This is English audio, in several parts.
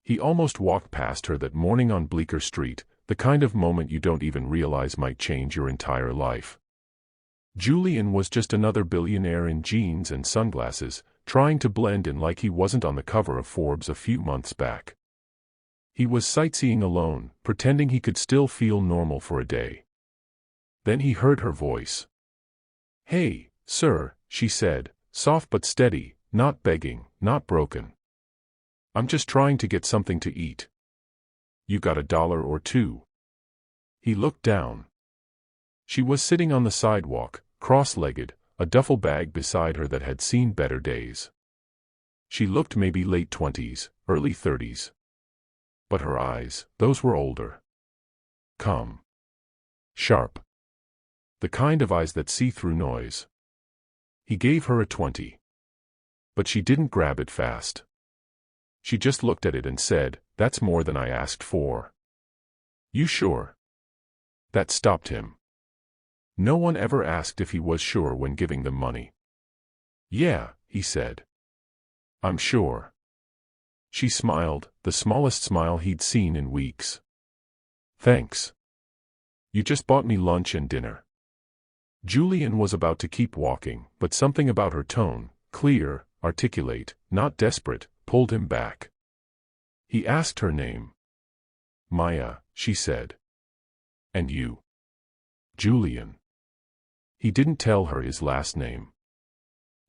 He almost walked past her that morning on Bleecker Street, the kind of moment you don't even realize might change your entire life. Julian was just another billionaire in jeans and sunglasses, trying to blend in like he wasn't on the cover of Forbes a few months back. He was sightseeing alone, pretending he could still feel normal for a day. Then he heard her voice. "Hey, sir," she said, soft but steady, not begging, not broken. "I'm just trying to get something to eat. You got $1 or $2?" He looked down. She was sitting on the sidewalk, cross-legged, a duffel bag beside her that had seen better days. She looked maybe late 20s, early 30s. But her eyes, those were older. Calm. Sharp. The kind of eyes that see through noise. He gave her a 20. But she didn't grab it fast. She just looked at it and said, "That's more than I asked for." "You sure?" That stopped him. No one ever asked if he was sure when giving them money. "Yeah," he said. "I'm sure." She smiled, the smallest smile he'd seen in weeks. "Thanks. You just bought me lunch and dinner." Julian was about to keep walking, but something about her tone, clear, articulate, not desperate, pulled him back. He asked her name. "Maya," she said. "And you?" "Julian." He didn't tell her his last name.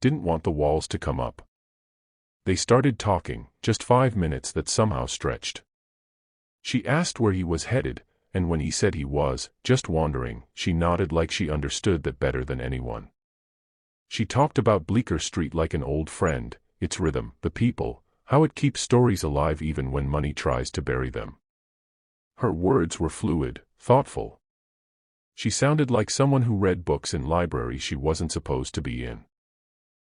Didn't want the walls to come up. They started talking, just 5 minutes that somehow stretched. She asked where he was headed, and when he said he was just wandering, she nodded like she understood that better than anyone. She talked about Bleecker Street like an old friend, its rhythm, the people, how it keeps stories alive even when money tries to bury them. Her words were fluid, thoughtful. She sounded like someone who read books in libraries she wasn't supposed to be in.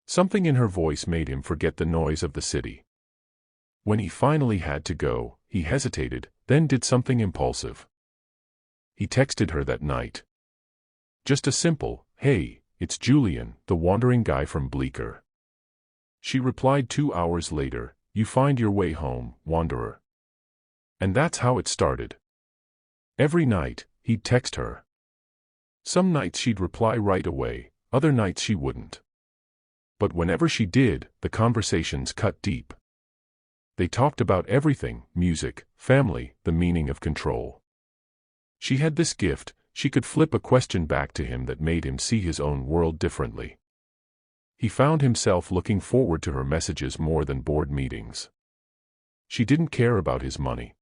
Something in her voice made him forget the noise of the city. When he finally had to go, he hesitated, then did something impulsive. He texted her that night. Just a simple, "Hey, it's Julian, the wandering guy from Bleecker." She replied 2 hours later, "You find your way home, wanderer." And that's how it started. Every night, he'd text her. Some nights she'd reply right away, other nights she wouldn't. But whenever she did, the conversations cut deep. They talked about everything, music, family, the meaning of control. She had this gift, she could flip a question back to him that made him see his own world differently. He found himself looking forward to her messages more than board meetings. She didn't care about his money.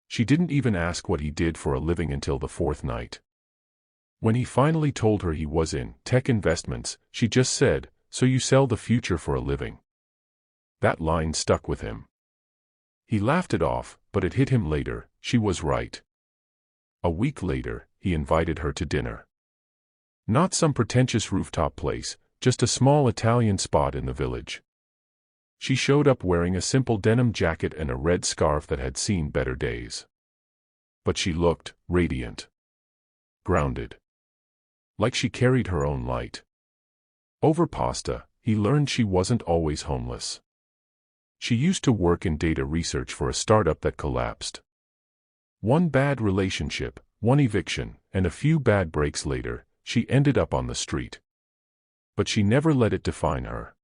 She didn't even ask what he did for a living until the 4th night. When he finally told her he was in tech investments, she just said, "So you sell the future for a living?" That line stuck with him. He laughed it off, but it hit him later, she was right. A week later, he invited her to dinner. Not some pretentious rooftop place, just a small Italian spot in the village. She showed up wearing a simple denim jacket and a red scarf that had seen better days. But she looked radiant. Grounded. Like she carried her own light. Over pasta, he learned she wasn't always homeless. She used to work in data research for a startup that collapsed. One bad relationship, one eviction, and a few bad breaks later, she ended up on the street. But she never let it define her.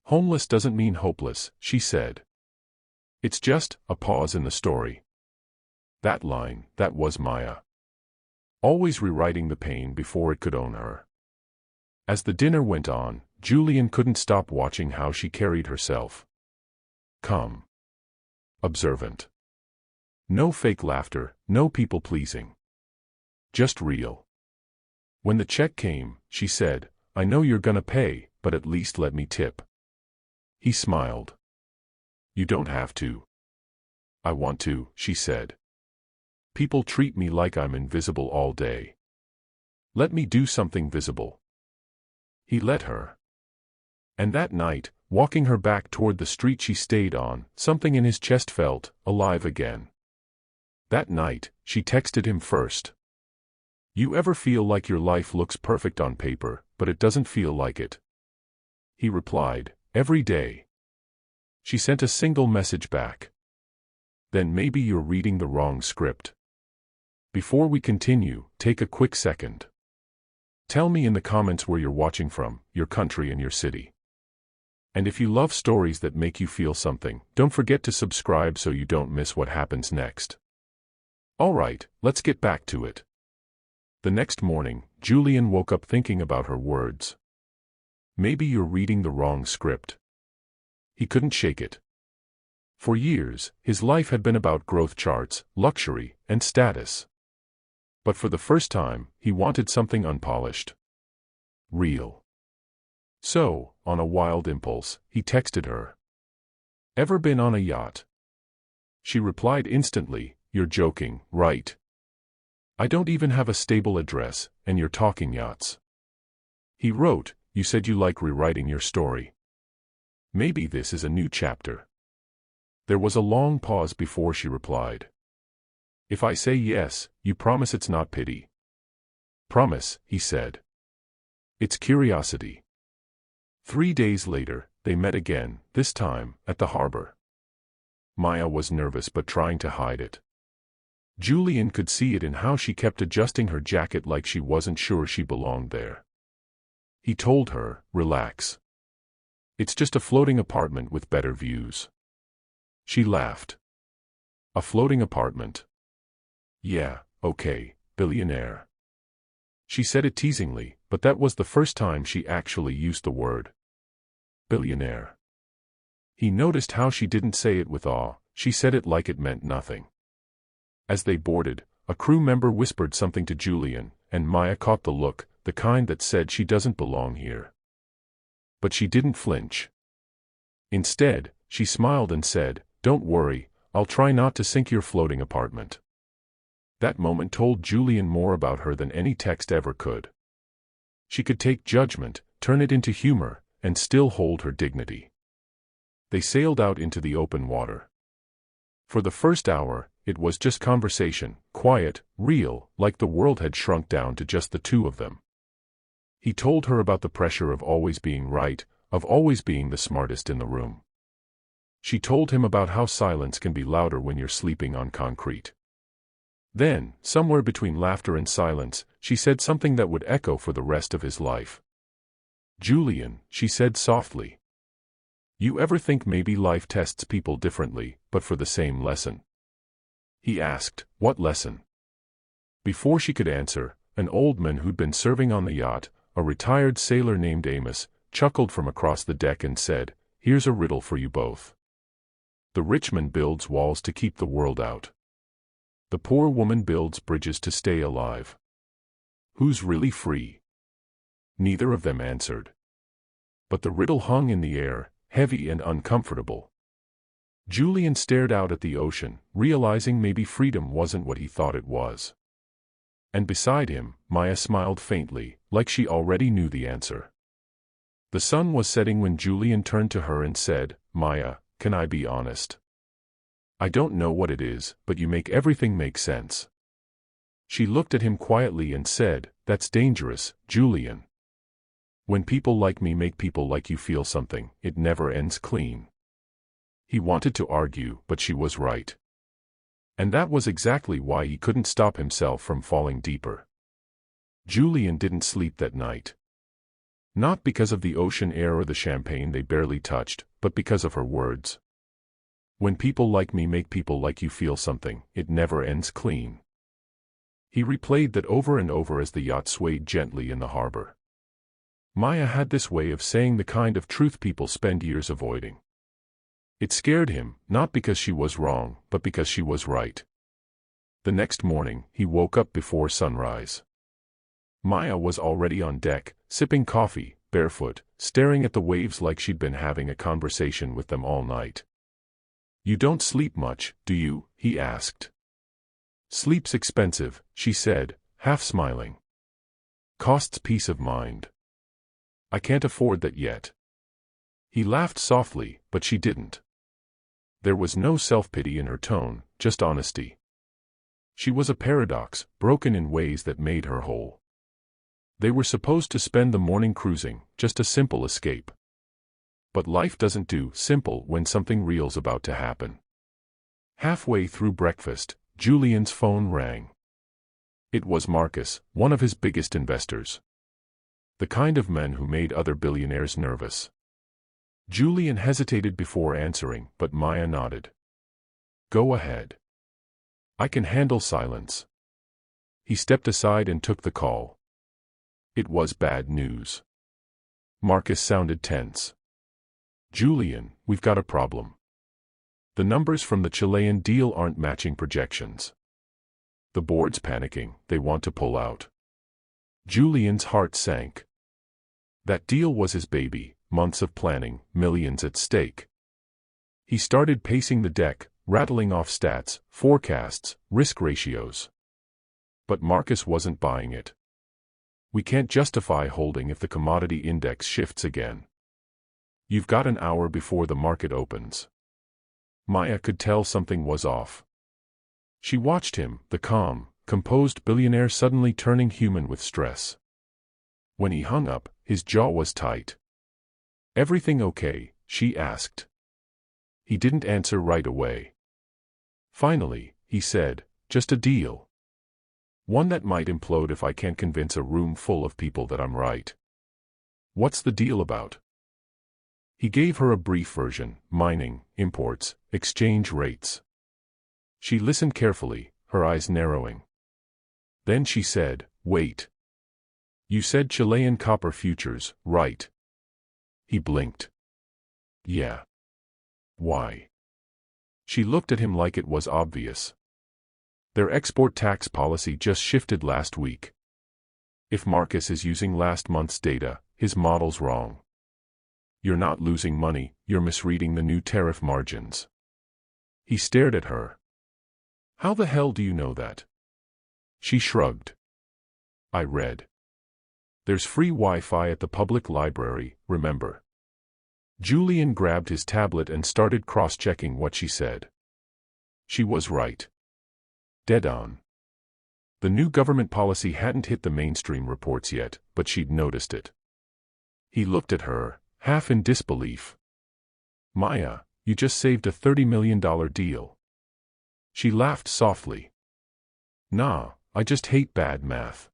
"Homeless doesn't mean hopeless," she said. "It's just a pause in the story." That line, that was Maya. Always rewriting the pain before it could own her. As the dinner went on, Julian couldn't stop watching how she carried herself. Calm. Observant. No fake laughter, no people-pleasing. Just real. When the check came, she said, "I know you're gonna pay, but at least let me tip." He smiled. "You don't have to." "I want to," she said. "People treat me like I'm invisible all day. Let me do something visible." He let her. And that night, walking her back toward the street she stayed on, something in his chest felt alive again. That night, she texted him first. "You ever feel like your life looks perfect on paper, but it doesn't feel like it?" He replied, "Every day." She sent a single message back. Then maybe you're reading the wrong script. Before we continue, take a quick second. Tell me in the comments where you're watching from, your country and your city. And if you love stories that make you feel something, don't forget to subscribe so you don't miss what happens next. Alright, let's get back to it. The next morning, Julian woke up thinking about her words. Maybe you're reading the wrong script. He couldn't shake it. For years, his life had been about growth charts, luxury, and status. But for the first time, he wanted something unpolished. Real. So, on a wild impulse, he texted her. "Ever been on a yacht?" She replied instantly, "You're joking, right? I don't even have a stable address, and you're talking yachts." He wrote, "You said you like rewriting your story. Maybe this is a new chapter." There was a long pause before she replied. "If I say yes, you promise it's not pity?" "Promise," he said. "It's curiosity." 3 days later, they met again, this time, at the harbor. Maya was nervous but trying to hide it. Julian could see it in how she kept adjusting her jacket like she wasn't sure she belonged there. He told her, "Relax. It's just a floating apartment with better views." She laughed. "A floating apartment? Yeah, okay, billionaire." She said it teasingly, but that was the first time she actually used the word. Billionaire. He noticed how she didn't say it with awe, she said it like it meant nothing. As they boarded, a crew member whispered something to Julian, and Maya caught the look, the kind that said she doesn't belong here. But she didn't flinch. Instead, she smiled and said, "Don't worry, I'll try not to sink your floating apartment." That moment told Julian more about her than any text ever could. She could take judgment, turn it into humor, and still hold her dignity. They sailed out into the open water. For the first hour, it was just conversation, quiet, real, like the world had shrunk down to just the two of them. He told her about the pressure of always being right, of always being the smartest in the room. She told him about how silence can be louder when you're sleeping on concrete. Then, somewhere between laughter and silence, she said something that would echo for the rest of his life. "Julian," she said softly. "You ever think maybe life tests people differently, but for the same lesson?" He asked, "What lesson?" Before she could answer, an old man who'd been serving on the yacht, a retired sailor named Amos, chuckled from across the deck and said, "Here's a riddle for you both. The rich man builds walls to keep the world out. The poor woman builds bridges to stay alive. Who's really free?" Neither of them answered. But the riddle hung in the air, heavy and uncomfortable. Julian stared out at the ocean, realizing maybe freedom wasn't what he thought it was. And beside him, Maya smiled faintly, like she already knew the answer. The sun was setting when Julian turned to her and said, "Maya, can I be honest? I don't know what it is, but you make everything make sense." She looked at him quietly and said, "That's dangerous, Julian. When people like me make people like you feel something, it never ends clean." He wanted to argue, but she was right. And that was exactly why he couldn't stop himself from falling deeper. Julian didn't sleep that night. Not because of the ocean air or the champagne they barely touched, but because of her words. When people like me make people like you feel something, it never ends clean. He replayed that over and over as the yacht swayed gently in the harbor. Maya had this way of saying the kind of truth people spend years avoiding. It scared him, not because she was wrong, but because she was right. The next morning, he woke up before sunrise. Maya was already on deck, sipping coffee, barefoot, staring at the waves like she'd been having a conversation with them all night. "You don't sleep much, do you?" he asked. "Sleep's expensive," she said, half smiling. "Costs peace of mind. I can't afford that yet." He laughed softly, but she didn't. There was no self-pity in her tone, just honesty. She was a paradox, broken in ways that made her whole. They were supposed to spend the morning cruising, just a simple escape. But life doesn't do simple when something real's about to happen. Halfway through breakfast, Julian's phone rang. It was Marcus, one of his biggest investors. The kind of men who made other billionaires nervous. Julian hesitated before answering, but Maya nodded. Go ahead. I can handle silence. He stepped aside and took the call. It was bad news. Marcus sounded tense. Julian, we've got a problem. The numbers from the Chilean deal aren't matching projections. The board's panicking, they want to pull out. Julian's heart sank. That deal was his baby, months of planning, millions at stake. He started pacing the deck, rattling off stats, forecasts, risk ratios. But Marcus wasn't buying it. We can't justify holding if the commodity index shifts again. You've got an hour before the market opens. Maya could tell something was off. She watched him, the calm, composed billionaire suddenly turning human with stress. When he hung up, his jaw was tight. Everything okay? She asked. He didn't answer right away. Finally, he said, just a deal. One that might implode if I can't convince a room full of people that I'm right. What's the deal about? He gave her a brief version: mining, imports, exchange rates. She listened carefully, her eyes narrowing. Then she said, wait. You said Chilean copper futures, right? He blinked. Yeah. Why? She looked at him like it was obvious. Their export tax policy just shifted last week. If Marcus is using last month's data, his model's wrong. You're not losing money, you're misreading the new tariff margins. He stared at her. How the hell do you know that? She shrugged. I read. There's free Wi-Fi at the public library, remember? Julian grabbed his tablet and started cross-checking what she said. She was right. Dead on. The new government policy hadn't hit the mainstream reports yet, but she'd noticed it. He looked at her, half in disbelief. Maya, you just saved a $30 million deal. She laughed softly. Nah, I just hate bad math.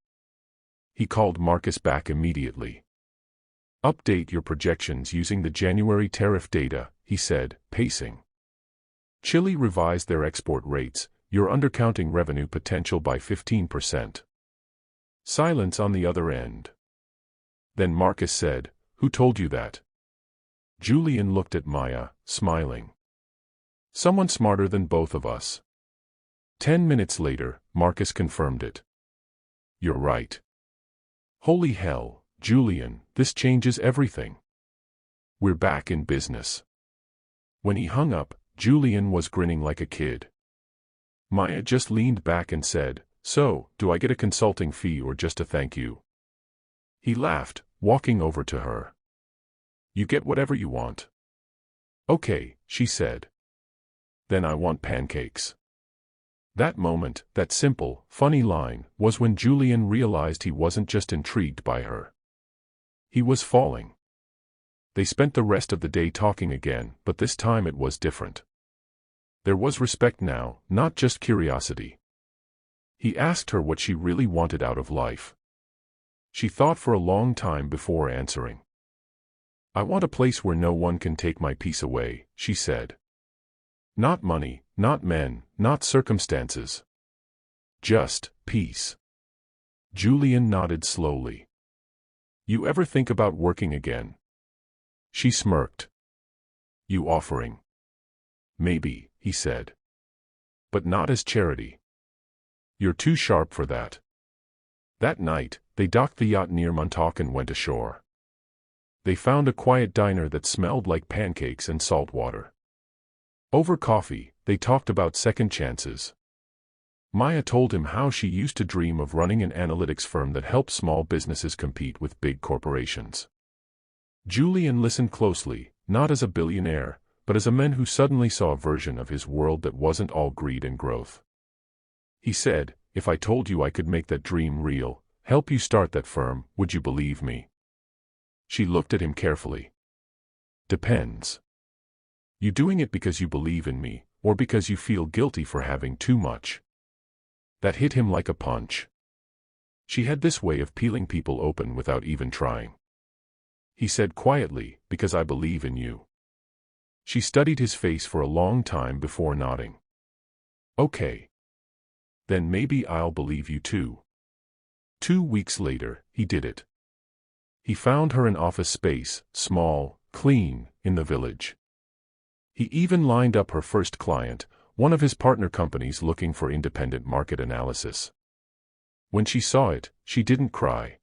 He called Marcus back immediately. Update your projections using the January tariff data, he said, pacing. Chile revised their export rates. You're undercounting revenue potential by 15%. Silence on the other end. Then Marcus said, who told you that? Julian looked at Maya, smiling. Someone smarter than both of us. 10 minutes later, Marcus confirmed it. You're right. Holy hell, Julian, this changes everything. We're back in business. When he hung up, Julian was grinning like a kid. Maya just leaned back and said, so, do I get a consulting fee or just a thank you? He laughed, walking over to her. You get whatever you want. Okay, she said. Then I want pancakes. That moment, that simple, funny line, was when Julian realized he wasn't just intrigued by her. He was falling. They spent the rest of the day talking again, but this time it was different. There was respect now, not just curiosity. He asked her what she really wanted out of life. She thought for a long time before answering. I want a place where no one can take my peace away, she said. Not money, not men, not circumstances. Just peace. Julian nodded slowly. You ever think about working again? She smirked. You offering? Maybe, he said. But not as charity. You're too sharp for that. That night, they docked the yacht near Montauk and went ashore. They found a quiet diner that smelled like pancakes and salt water. Over coffee, they talked about second chances. Maya told him how she used to dream of running an analytics firm that helped small businesses compete with big corporations. Julian listened closely, not as a billionaire, but as a man who suddenly saw a version of his world that wasn't all greed and growth. He said, if I told you I could make that dream real, help you start that firm, would you believe me? She looked at him carefully. Depends. You doing it because you believe in me, or because you feel guilty for having too much. That hit him like a punch. She had this way of peeling people open without even trying. He said quietly, "Because I believe in you." She studied his face for a long time before nodding. "Okay. Then maybe I'll believe you too." 2 weeks later, he did it. He found her an office space, small, clean, in the village. He even lined up her first client, one of his partner companies looking for independent market analysis. When she saw it, she didn't cry.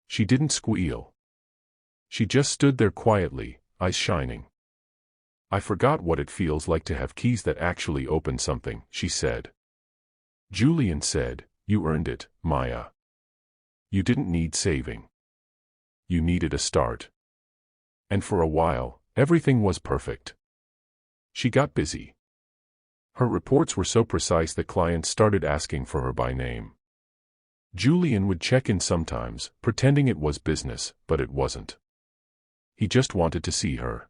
She didn't squeal. She just stood there quietly, eyes shining. "I forgot what it feels like to have keys that actually open something," she said. Julian said, "You earned it, Maya. You didn't need saving. You needed a start." And for a while, everything was perfect. She got busy. Her reports were so precise that clients started asking for her by name. Julian would check in sometimes, pretending it was business, but it wasn't. He just wanted to see her.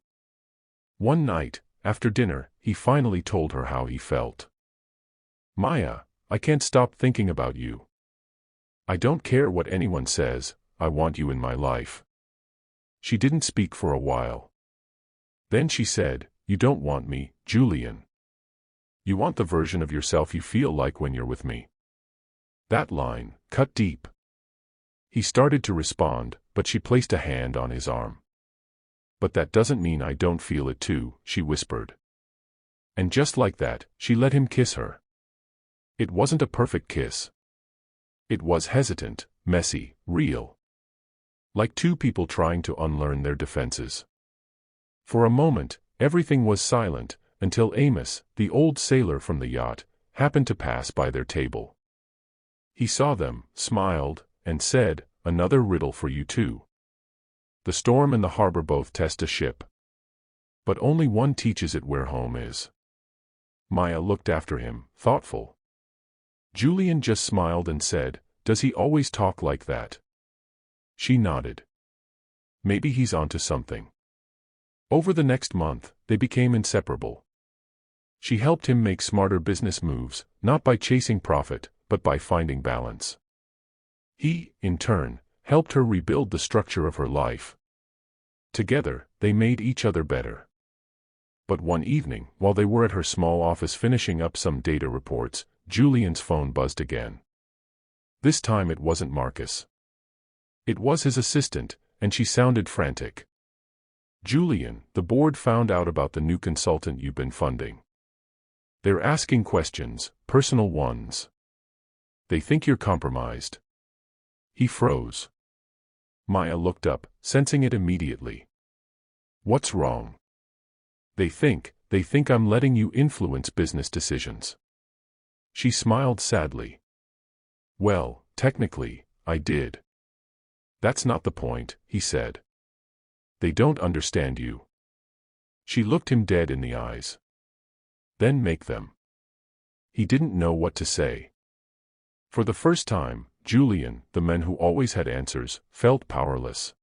One night, after dinner, he finally told her how he felt. "Maya, I can't stop thinking about you. I don't care what anyone says, I want you in my life." She didn't speak for a while. Then she said, "You don't want me, Julian. You want the version of yourself you feel like when you're with me." That line cut deep. He started to respond, but she placed a hand on his arm. "But that doesn't mean I don't feel it too," she whispered. And just like that, she let him kiss her. It wasn't a perfect kiss. It was hesitant, messy, real. Like two people trying to unlearn their defenses. For a moment, everything was silent, until Amos, the old sailor from the yacht, happened to pass by their table. He saw them, smiled, and said, "Another riddle for you too. The storm and the harbor both test a ship. But only one teaches it where home is." Maya looked after him, thoughtful. Julian just smiled and said, "Does he always talk like that?" She nodded. Maybe he's onto something. Over the next month, they became inseparable. She helped him make smarter business moves, not by chasing profit, but by finding balance. He, in turn, helped her rebuild the structure of her life. Together, they made each other better. But one evening, while they were at her small office finishing up some data reports, Julian's phone buzzed again. This time it wasn't Marcus. It was his assistant, and she sounded frantic. "Julian, the board found out about the new consultant you've been funding. They're asking questions, personal ones. They think you're compromised." He froze. Maya looked up, sensing it immediately. "What's wrong?" They think I'm letting you influence business decisions." She smiled sadly. "Well, technically, I did." "That's not the point," he said. "They don't understand you." She looked him dead in the eyes. "Then make them." He didn't know what to say. For the first time, Julian, the man who always had answers, felt powerless.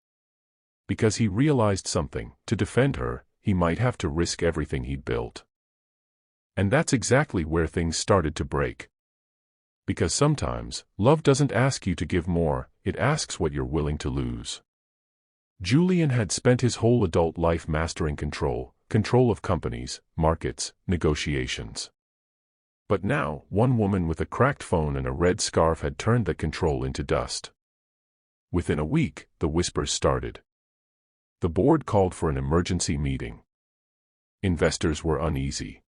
Because he realized something: to defend her, he might have to risk everything he'd built. And that's exactly where things started to break. Because sometimes, love doesn't ask you to give more, it asks what you're willing to lose. Julian had spent his whole adult life mastering control of companies, markets, negotiations. But now, one woman with a cracked phone and a red scarf had turned that control into dust. Within a week, the whispers started. The board called for an emergency meeting. Investors were uneasy.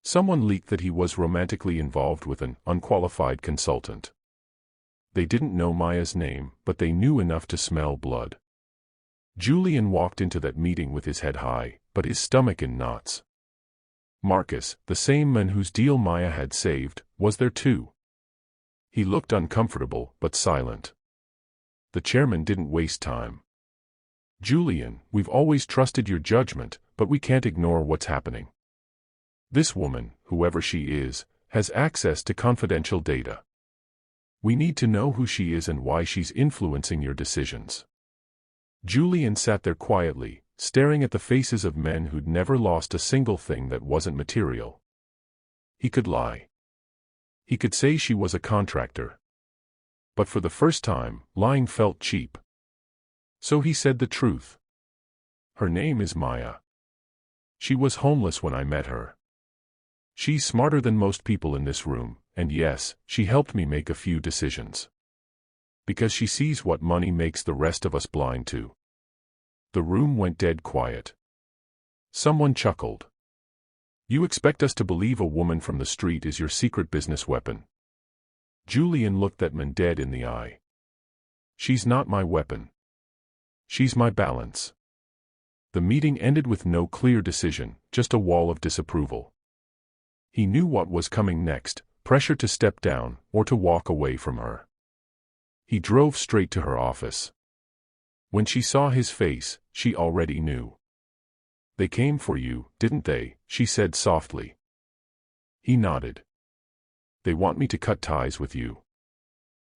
Someone leaked that he was romantically involved with an unqualified consultant. They didn't know Maya's name, but they knew enough to smell blood. Julian walked into that meeting with his head high, but his stomach in knots. Marcus, the same man whose deal Maya had saved, was there too. He looked uncomfortable, but silent. The chairman didn't waste time. "Julian, we've always trusted your judgment, but we can't ignore what's happening. This woman, whoever she is, has access to confidential data. We need to know who she is and why she's influencing your decisions." Julian sat there quietly, staring at the faces of men who'd never lost a single thing that wasn't material. He could lie. He could say she was a contractor. But for the first time, lying felt cheap. So he said the truth. Her name is Maya. She was homeless when I met her. She's smarter than most people in this room, and yes, she helped me make a few decisions. Because she sees what money makes the rest of us blind to. The room went dead quiet. Someone chuckled. You expect us to believe a woman from the street is your secret business weapon? Julian looked that man dead in the eye. She's not my weapon. She's my balance. The meeting ended with no clear decision, just a wall of disapproval. He knew what was coming next, pressure to step down, or to walk away from her. He drove straight to her office. When she saw his face, she already knew. They came for you, didn't they? She said softly. He nodded. They want me to cut ties with you.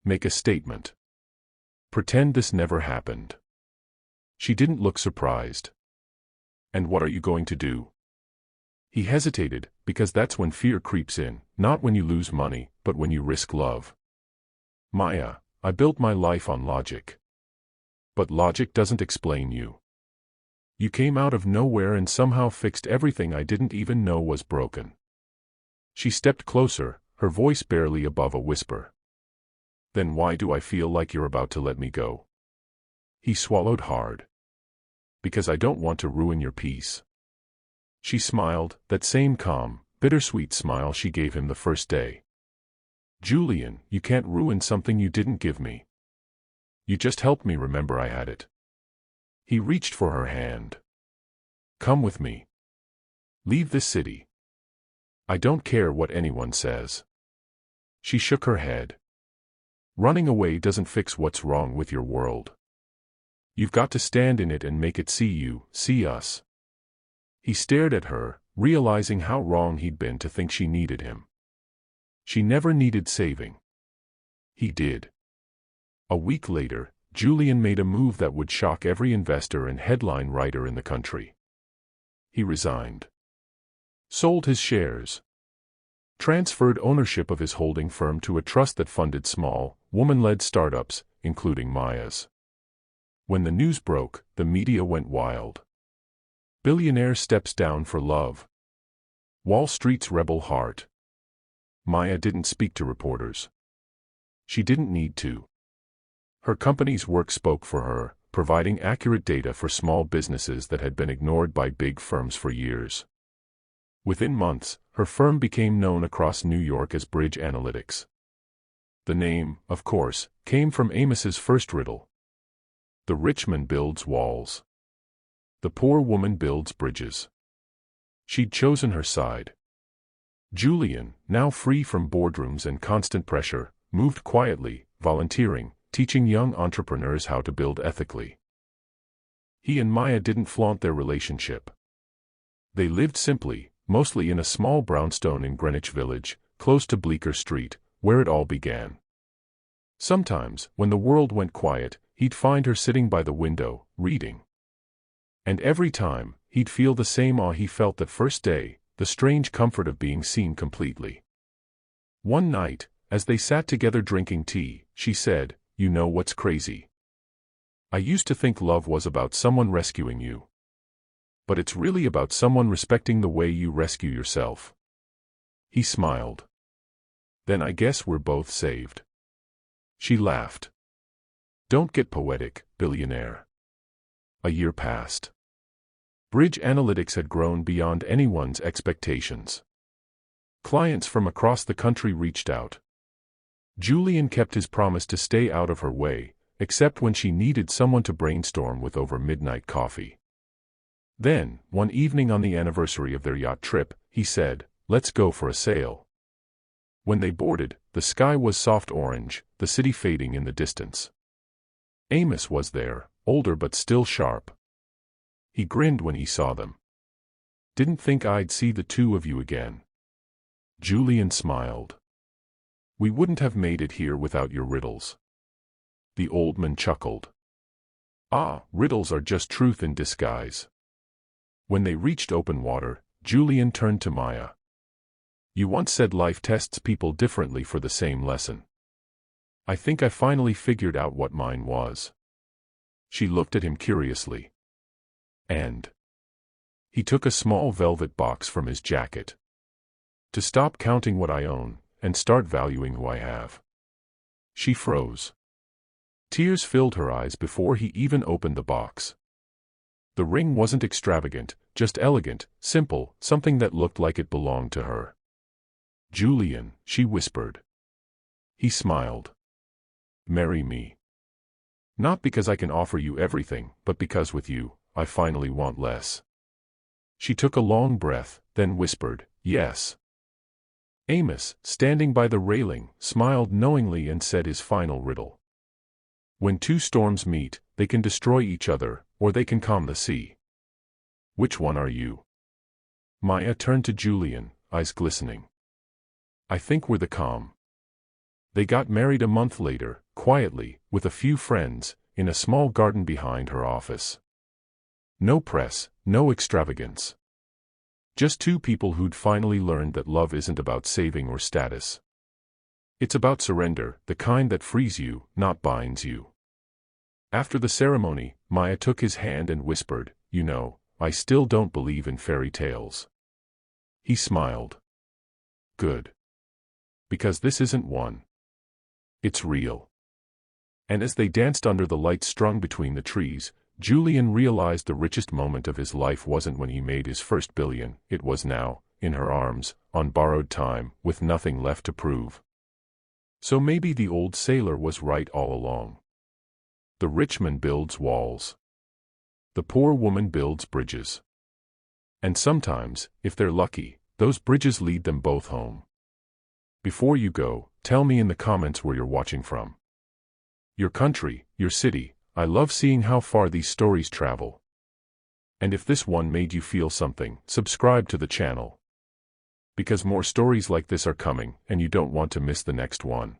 Make a statement. Pretend this never happened. She didn't look surprised. And what are you going to do? He hesitated, because that's when fear creeps in, not when you lose money, but when you risk love. Maya, I built my life on logic. But logic doesn't explain you. You came out of nowhere and somehow fixed everything I didn't even know was broken. She stepped closer, her voice barely above a whisper. Then why do I feel like you're about to let me go? He swallowed hard. Because I don't want to ruin your peace. She smiled, that same calm, bittersweet smile she gave him the first day. Julian, you can't ruin something you didn't give me. You just helped me remember I had it. He reached for her hand. Come with me. Leave this city. I don't care what anyone says. She shook her head. Running away doesn't fix what's wrong with your world. You've got to stand in it and make it see you, see us. He stared at her, realizing how wrong he'd been to think she needed him. She never needed saving. He did. A week later, Julian made a move that would shock every investor and headline writer in the country. He resigned. Sold his shares. Transferred ownership of his holding firm to a trust that funded small, woman-led startups, including Maya's. When the news broke, the media went wild. Billionaire steps down for love. Wall Street's rebel heart. Maya didn't speak to reporters. She didn't need to. Her company's work spoke for her, providing accurate data for small businesses that had been ignored by big firms for years. Within months, her firm became known across New York as Bridge Analytics. The name, of course, came from Amos's first riddle. The rich man builds walls. The poor woman builds bridges. She'd chosen her side. Julian, now free from boardrooms and constant pressure, moved quietly, volunteering, teaching young entrepreneurs how to build ethically. He and Maya didn't flaunt their relationship. They lived simply, mostly in a small brownstone in Greenwich Village, close to Bleecker Street, where it all began. Sometimes, when the world went quiet, he'd find her sitting by the window, reading. And every time, he'd feel the same awe he felt that first day, the strange comfort of being seen completely. One night, as they sat together drinking tea, she said, "You know what's crazy? I used to think love was about someone rescuing you. But it's really about someone respecting the way you rescue yourself." He smiled. "Then I guess we're both saved." She laughed. "Don't get poetic, billionaire." A year passed. Bridge Analytics had grown beyond anyone's expectations. Clients from across the country reached out. Julian kept his promise to stay out of her way, except when she needed someone to brainstorm with over midnight coffee. Then, one evening on the anniversary of their yacht trip, he said, "Let's go for a sail." When they boarded, the sky was soft orange, the city fading in the distance. Amos was there, older but still sharp. He grinned when he saw them. "Didn't think I'd see the two of you again." Julian smiled. "We wouldn't have made it here without your riddles." The old man chuckled. "Ah, riddles are just truth in disguise." When they reached open water, Julian turned to Maya. You once said life tests people differently for the same lesson. I think I finally figured out what mine was. She looked at him curiously. And he took a small velvet box from his jacket. To stop counting what I own, and start valuing who I have. She froze. Tears filled her eyes before he even opened the box. The ring wasn't extravagant, just elegant, simple, something that looked like it belonged to her. Julian, she whispered. He smiled. Marry me. Not because I can offer you everything, but because with you, I finally want less. She took a long breath, then whispered, yes. Amos, standing by the railing, smiled knowingly and said his final riddle. When two storms meet, they can destroy each other, or they can calm the sea. Which one are you? Maya turned to Julian, eyes glistening. I think we're the calm. They got married a month later, quietly, with a few friends, in a small garden behind her office. No press, no extravagance. Just two people who'd finally learned that love isn't about saving or status. It's about surrender, the kind that frees you, not binds you. After the ceremony, Maya took his hand and whispered, you know, I still don't believe in fairy tales. He smiled. Good. Because this isn't one. It's real. And as they danced under the lights strung between the trees, Julian realized the richest moment of his life wasn't when he made his first billion, it was now, in her arms, on borrowed time, with nothing left to prove. So maybe the old sailor was right all along. The rich man builds walls. The poor woman builds bridges. And sometimes, if they're lucky, those bridges lead them both home. Before you go, tell me in the comments where you're watching from. Your country, your city. I love seeing how far these stories travel. And if this one made you feel something, subscribe to the channel. Because more stories like this are coming, and you don't want to miss the next one.